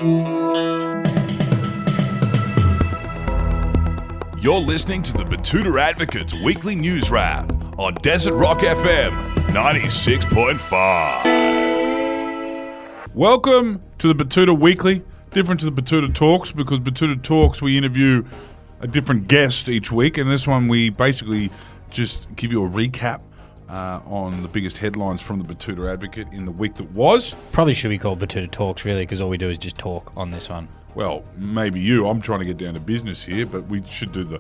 You're listening to the Betoota Advocates Weekly News Wrap on Desert Rock FM 96.5. Welcome to the Betoota Weekly. Different to the Betoota Talks, because Betoota Talks we interview a different guest each week, and this one we basically just give you a recap on the biggest headlines from the Betoota Advocate in the week that was. Probably should be called Betoota Talks, really, because all we do is just talk on this one. Well, maybe you. I'm trying to get down to business here, but we should do the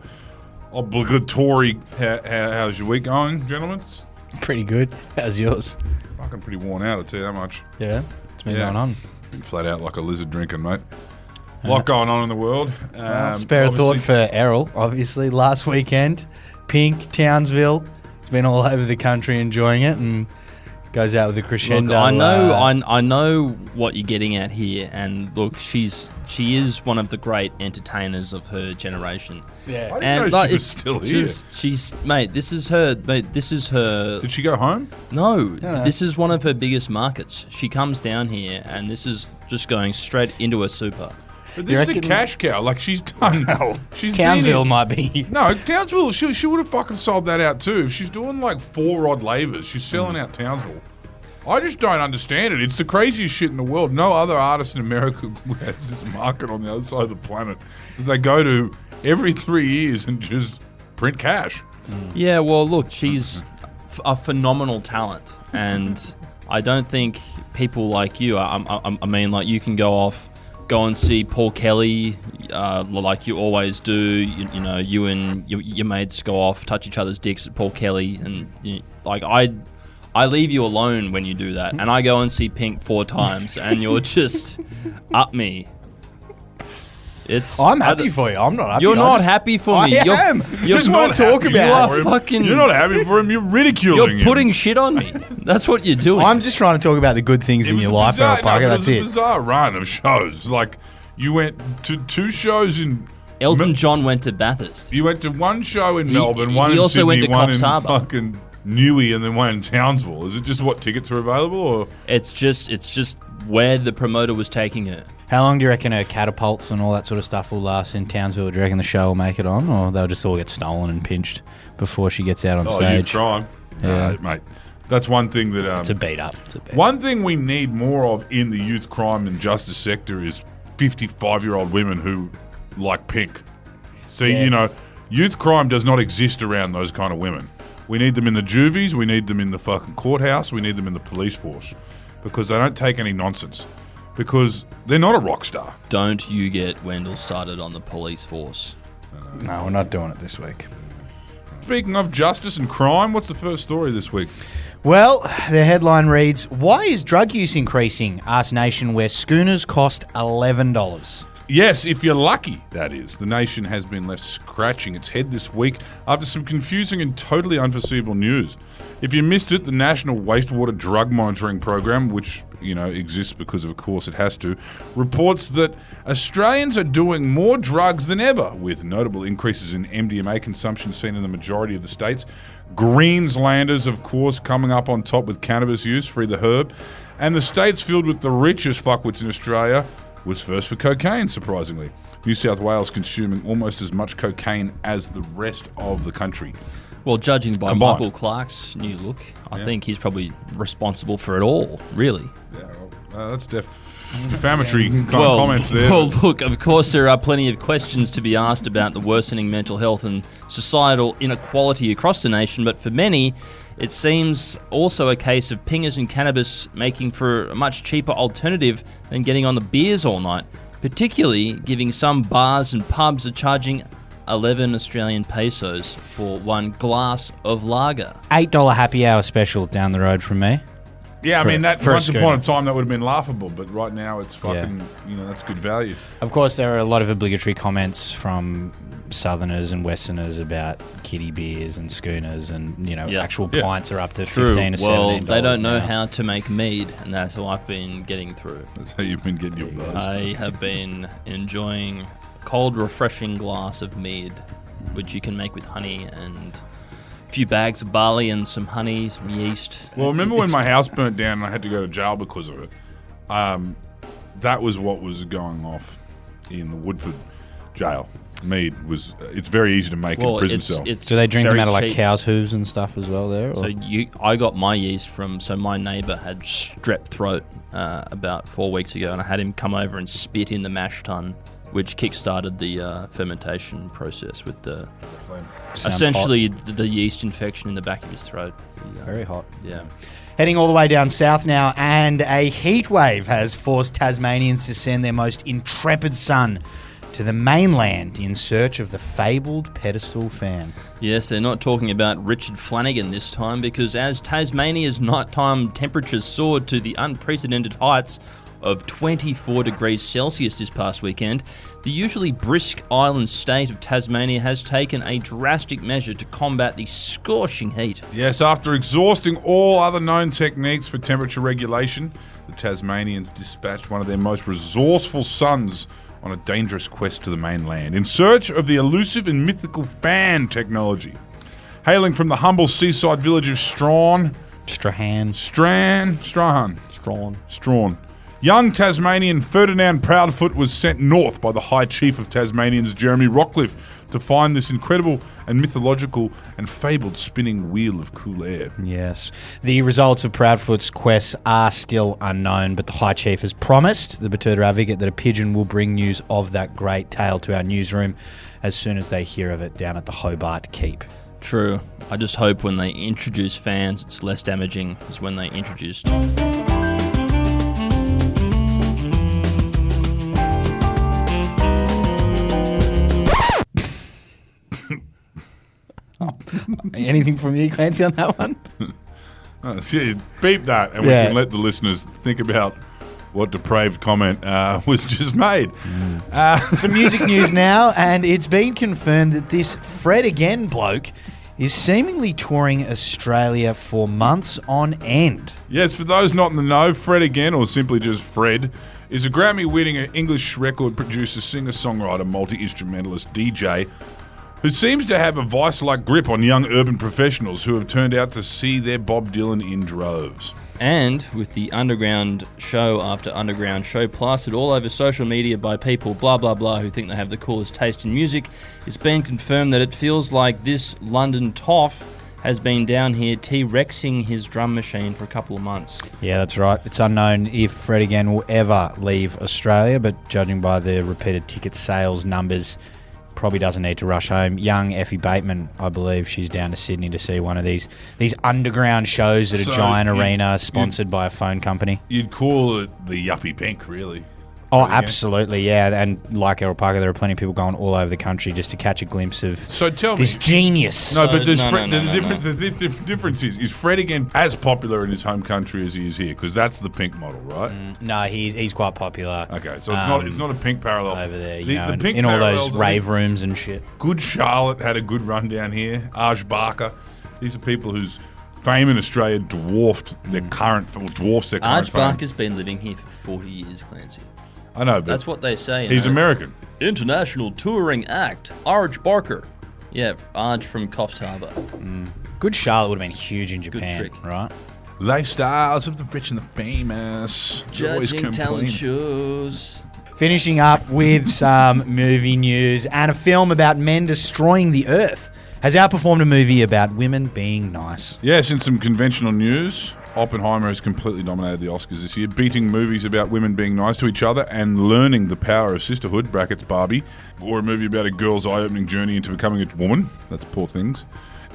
obligatory. How's your week going, gentlemen? Pretty good. How's yours? Fucking pretty worn out, I'll tell you that much. Yeah? What's been going on? Been flat out like a lizard drinking, mate. A lot going on in the world. Spare a thought for Errol, obviously. Last weekend, Pink, Townsville. He's been all over the country enjoying it and goes out with a crescendo. Look, I know what you're getting at here, and look, she is one of the great entertainers of her generation. Yeah, I didn't know she was still here. This is her. Did she go home? No, this is one of her biggest markets. She comes down here, and this is just going straight into a super. But this is a cash cow. Like, she's done. No, she's Townsville might be. No, Townsville. She would have fucking sold that out too. If she's doing like 4 odd lavers, she's selling out Townsville. I just don't understand it. It's the craziest shit in the world. No other artist in America has this market on the other side of the planet that they go to every 3 years and just print cash. Yeah, well, look, she's a phenomenal talent, and I don't think people like you. I mean, like, you can go and see Paul Kelly, like you always do. You know, you and your mates go off, touch each other's dicks at Paul Kelly, and I leave you alone when you do that, and I go and see Pink 4 times, and you're just up me. I'm happy for you. I'm not happy. You're not happy for me. I am. You just want to talk about it. You're not happy for him. You're ridiculing him. You're putting shit on me. That's what you're doing. I'm just trying to talk about the good things in your life, Errol Parker. That's it. It was a bizarre run of shows. Like, you went to 2 shows in... Elton John went to Bathurst. You went to 1 show in Melbourne, one he in also Sydney, went to one in Coffs Harbour. fucking Newey, and then one in Townsville. Is it just what tickets are available, or...? It's just where the promoter was taking her. How long do you reckon her catapults and all that sort of stuff will last in Townsville? Do you reckon the show will make it on, or they'll just all get stolen and pinched before she gets out on stage? Youth crime. Yeah. Mate. That's one thing that... It's a beat up. One thing we need more of in the youth crime and justice sector is 55-year-old women who like Pink. See, you know, youth crime does not exist around those kind of women. We need them in the juvies, we need them in the fucking courthouse, we need them in the police force, because they don't take any nonsense. Because they're not a rock star. Don't you get Wendall started on the police force. No, we're not doing it this week. Speaking of justice and crime, what's the first story this week? Well, the headline reads, "Why is drug use increasing? Asks nation where schooners cost $11. Yes, if you're lucky, that is. The nation has been left scratching its head this week after some confusing and totally unforeseeable news. If you missed it, the National Wastewater Drug Monitoring Program, which, you know, exists because of course it has to, reports that Australians are doing more drugs than ever, with notable increases in MDMA consumption seen in the majority of the states. Greenslanders, of course, coming up on top with cannabis use, free the herb. And the states filled with the richest fuckwits in Australia was first for cocaine, surprisingly. New South Wales consuming almost as much cocaine as the rest of the country. Well, judging by Combined. Michael Clark's new look, I think he's probably responsible for it all, really. Yeah, well, that's defamatory kind of comments there. Well, look, of course there are plenty of questions to be asked about the worsening mental health and societal inequality across the nation, but for many, it seems also a case of pingers and cannabis making for a much cheaper alternative than getting on the beers all night, particularly giving some bars and pubs are charging 11 Australian pesos for 1 glass of lager. $8 happy hour special down the road from me. Yeah, I mean, that for a once upon schooner. a time that would have been laughable, but right now it's fucking, you know, that's good value. Of course, there are a lot of obligatory comments from Southerners and Westerners about kiddie beers and schooners, and, you know, actual pints are up to $15 to $17. Well, they don't know now. how to make mead, and that's how I've been getting through. That's how you've been getting your buzz. I have been enjoying a cold, refreshing glass of mead, which you can make with honey and few bags of barley and some honey, some yeast. Well, remember when my house burnt down and I had to go to jail because of it? that was what was going off in the Woodford jail. Mead was. It's very easy to make in a prison cell. Do they drink them out of like cows' hooves and stuff as well there? Or? So I got my yeast from. So my neighbour had strep throat about 4 weeks ago, and I had him come over and spit in the mash tun, which kick-started the fermentation process with the essentially the yeast infection in the back of his throat. Very hot. Yeah. Heading all the way down south now, and a heat wave has forced Tasmanians to send their most intrepid son to the mainland in search of the fabled pedestal fan. Yes, they're not talking about Richard Flanagan this time, because as Tasmania's nighttime temperatures soared to the unprecedented heights of 24 degrees Celsius this past weekend, the usually brisk island state of Tasmania has taken a drastic measure to combat the scorching heat. Yes, after exhausting all other known techniques for temperature regulation, the Tasmanians dispatched one of their most resourceful sons on a dangerous quest to the mainland in search of the elusive and mythical fan technology. Hailing from the humble seaside village of Strahan, young Tasmanian Ferdinand Proudfoot was sent north by the High Chief of Tasmanians, Jeremy Rockcliffe, to find this incredible and mythological and fabled spinning wheel of cool air. Yes. The results of Proudfoot's quest are still unknown, but the High Chief has promised the Betoota Advocate that a pigeon will bring news of that great tale to our newsroom as soon as they hear of it down at the Hobart Keep. True. I just hope when they introduce fans, it's less damaging as when they introduced... Anything from you, Clancy, on that one? Oh, shit, beep that, and we can let the listeners think about what depraved comment was just made. Some music news now, and it's been confirmed that this Fred Again bloke is seemingly touring Australia for months on end. Yes, for those not in the know, Fred Again, or simply just Fred, is a Grammy-winning English record producer, singer-songwriter, multi-instrumentalist, DJ, who seems to have a vice-like grip on young urban professionals who have turned out to see their Bob Dylan in droves. And with the underground show after underground show plastered all over social media by people blah blah blah who think they have the coolest taste in music, it's been confirmed that it feels like this London toff has been down here T-Rexing his drum machine for a couple of months. Yeah, that's right. It's unknown if Fred Again will ever leave Australia, but judging by the repeated ticket sales numbers, probably doesn't need to rush home. Young Effie Bateman, I believe, she's down to Sydney to see one of these underground shows at a giant arena sponsored by a phone company. You'd call it the Yuppie Pink, really. Oh, absolutely, yeah. And like Errol Parker, there are plenty of people going all over the country just to catch a glimpse of this genius. No, but the difference is Fred Again as popular in his home country as he is here? Because that's the Pink model, right? No, he's quite popular. Okay, so it's not a Pink parallel over there. The Pink in all those rave rooms and shit. Good Charlotte had a good run down here. Aj Barker. These are people whose fame in Australia dwarfs their current fame. Aj Barker's been living here for 40 years, Clancy. I know, but that's what they say. He's American. International touring act, Arj Barker. Yeah, Arj from Coffs Harbour. Good Charlotte would have been huge in Japan, right? Lifestyles of the rich and the famous. Judging talent shows. Finishing up with some movie news, and a film about men destroying the earth has outperformed a movie about women being nice. Yes, in some conventional news, Oppenheimer has completely dominated the Oscars this year, beating movies about women being nice to each other and learning the power of sisterhood, brackets Barbie, or a movie about a girl's eye-opening journey into becoming a woman, that's Poor Things,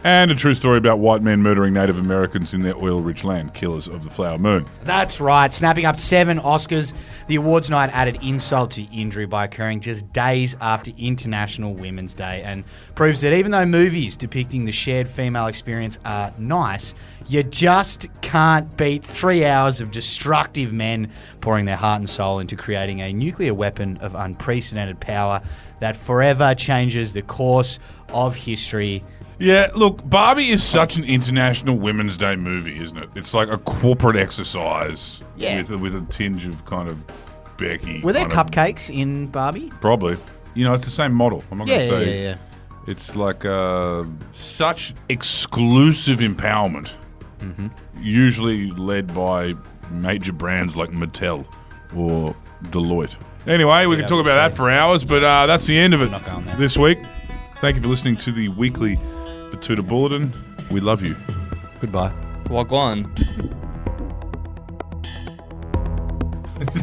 and a true story about white men murdering Native Americans in their oil-rich land, Killers of the Flower Moon. That's right, snapping up 7 Oscars. The awards night added insult to injury by occurring just days after International Women's Day, and proves that even though movies depicting the shared female experience are nice, you just can't beat 3 hours of destructive men pouring their heart and soul into creating a nuclear weapon of unprecedented power that forever changes the course of history. Yeah, look, Barbie is such an International Women's Day movie, isn't it? It's like a corporate exercise with a tinge of kind of Becky. Were there cupcakes in Barbie? Probably. You know, it's the same model. I'm not going to say. Yeah. It's like such exclusive empowerment, usually led by major brands like Mattel or Deloitte. Anyway, we can talk about that for hours, but that's the end of it not going there. this week. Thank you for listening to the weekly Betoota Bulletin. We love you. Goodbye. Wagwan.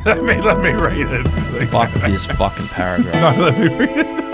Let me read it. Fuck this fucking paragraph. No, let me read it.